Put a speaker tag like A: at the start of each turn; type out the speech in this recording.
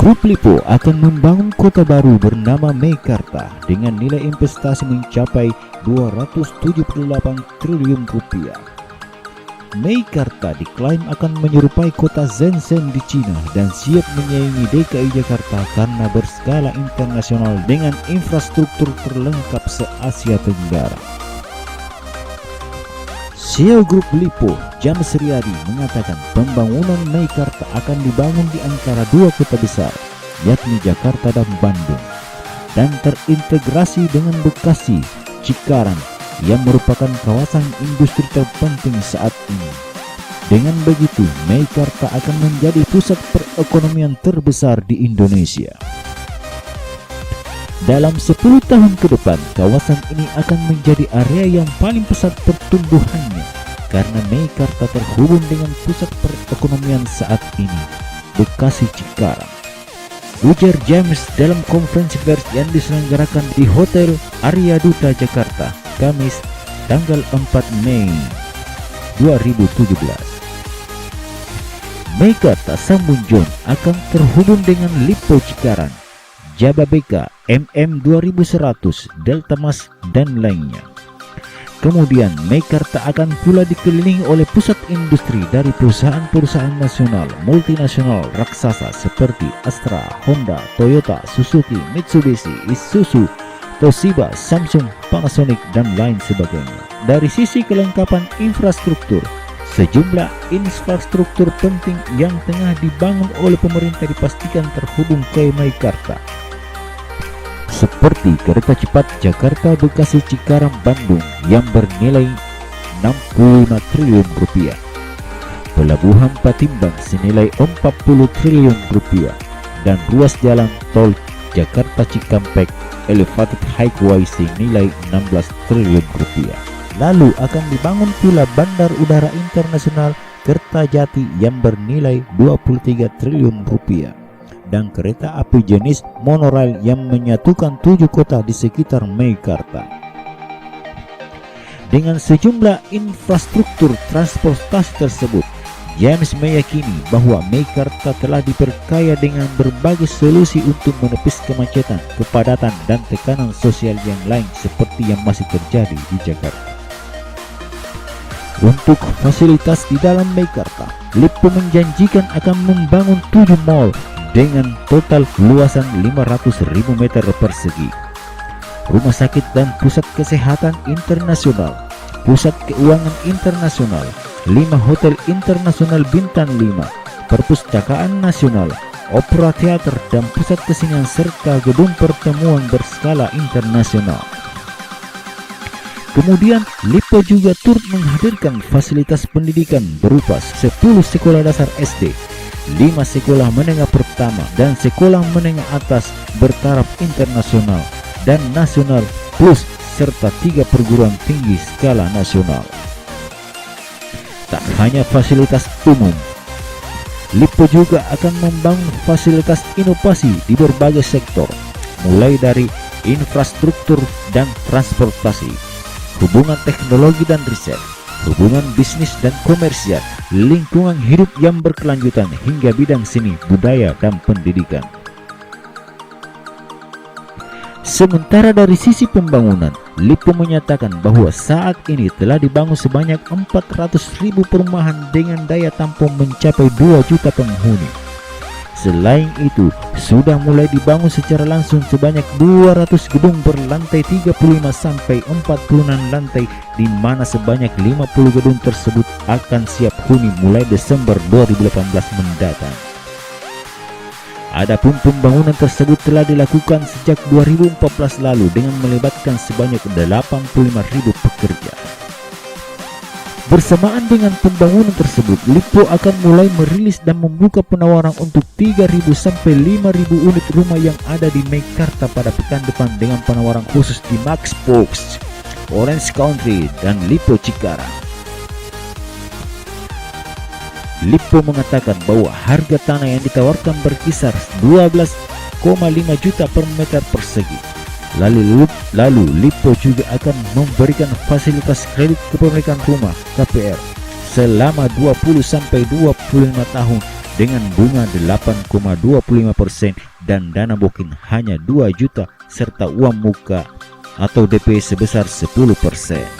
A: Grup Lippo akan membangun kota baru bernama Meikarta dengan nilai investasi mencapai 278 triliun rupiah. Meikarta diklaim akan menyerupai kota Shenzhen di Cina dan siap menyaingi DKI Jakarta karena berskala internasional dengan infrastruktur terlengkap se-Asia Tenggara. CEO Grup Lippo, James Riyadi, mengatakan pembangunan Meikarta akan dibangun di antara dua kota besar, yakni Jakarta dan Bandung, dan terintegrasi dengan Bekasi, Cikarang, yang merupakan kawasan industri terpenting saat ini. Dengan begitu, Meikarta akan menjadi pusat perekonomian terbesar di Indonesia. Dalam 10 tahun ke depan, kawasan ini akan menjadi area yang paling pesat pertumbuhannya karena Meikarta terhubung dengan pusat perekonomian saat ini, Bekasi Cikarang. Ujar James dalam konferensi pers yang diselenggarakan di Hotel Arya Duta Jakarta, Kamis, tanggal 4 Mei 2017. Meikarta Sambunjon akan terhubung dengan Lippo Cikarang, Jababeka, MM 2100, Delta Mas, dan lainnya. Kemudian Meikarta akan pula dikelilingi oleh pusat industri dari perusahaan-perusahaan nasional, multinasional, raksasa seperti Astra, Honda, Toyota, Suzuki, Mitsubishi, Isuzu, Toshiba, Samsung, Panasonic, dan lain sebagainya. Dari sisi kelengkapan infrastruktur, sejumlah infrastruktur penting yang tengah dibangun oleh pemerintah dipastikan terhubung ke Meikarta, seperti kereta cepat Jakarta Bekasi Cikarang Bandung yang bernilai 65 triliun rupiah, pelabuhan Patimbang senilai 40 triliun rupiah, dan ruas jalan tol Jakarta Cikampek Elevated Highway senilai 16 triliun rupiah. Lalu akan dibangun pula Bandar Udara Internasional Kertajati yang bernilai 23 triliun rupiah. Dan kereta api jenis monorail yang menyatukan 7 kota di sekitar Meikarta. Dengan sejumlah infrastruktur transportasi tersebut, James meyakini bahwa Meikarta telah diperkaya dengan berbagai solusi untuk menepis kemacetan, kepadatan, dan tekanan sosial yang lain seperti yang masih terjadi di Jakarta. Untuk fasilitas di dalam Meikarta, Lippo menjanjikan akan membangun 7 mall dengan total luasan 500.000 meter persegi, rumah sakit dan pusat kesehatan internasional, pusat keuangan internasional, 5 hotel internasional bintang 5, perpustakaan nasional, opera teater dan pusat kesenian serta gedung pertemuan berskala internasional. Kemudian Lippo juga turut menghadirkan fasilitas pendidikan berupa 10 sekolah dasar SD, 5 sekolah menengah pertama dan sekolah menengah atas bertaraf internasional dan nasional plus serta 3 perguruan tinggi skala nasional. Tak hanya fasilitas umum, Lippo juga akan membangun fasilitas inovasi di berbagai sektor, mulai dari infrastruktur dan transportasi, hubungan teknologi dan riset, hubungan bisnis dan komersial, lingkungan hidup yang berkelanjutan, hingga bidang seni, budaya, dan pendidikan. Sementara dari sisi pembangunan, Lippo menyatakan bahwa saat ini telah dibangun sebanyak 400.000 perumahan dengan daya tampung mencapai 2 juta penghuni. Selain itu, sudah mulai dibangun secara langsung sebanyak 200 gedung berlantai 35 sampai 46 lantai, di mana sebanyak 50 gedung tersebut akan siap huni mulai Desember 2018 mendatang. Adapun pembangunan tersebut telah dilakukan sejak 2014 lalu dengan melibatkan sebanyak 85.000 pekerja. Bersamaan dengan pembangunan tersebut, Lippo akan mulai merilis dan membuka penawaran untuk 3.000 sampai 5.000 unit rumah yang ada di Meikarta pada pekan depan dengan penawaran khusus di Max Box, Orange Country, dan Lippo Cikarang. Lippo mengatakan bahwa harga tanah yang ditawarkan berkisar 12,5 juta per meter persegi. Lalu Lippo juga akan memberikan fasilitas kredit kepemilikan rumah KPR selama 20 sampai 25 tahun dengan bunga 8,25% dan dana booking hanya 2 juta serta uang muka atau DP sebesar 10%.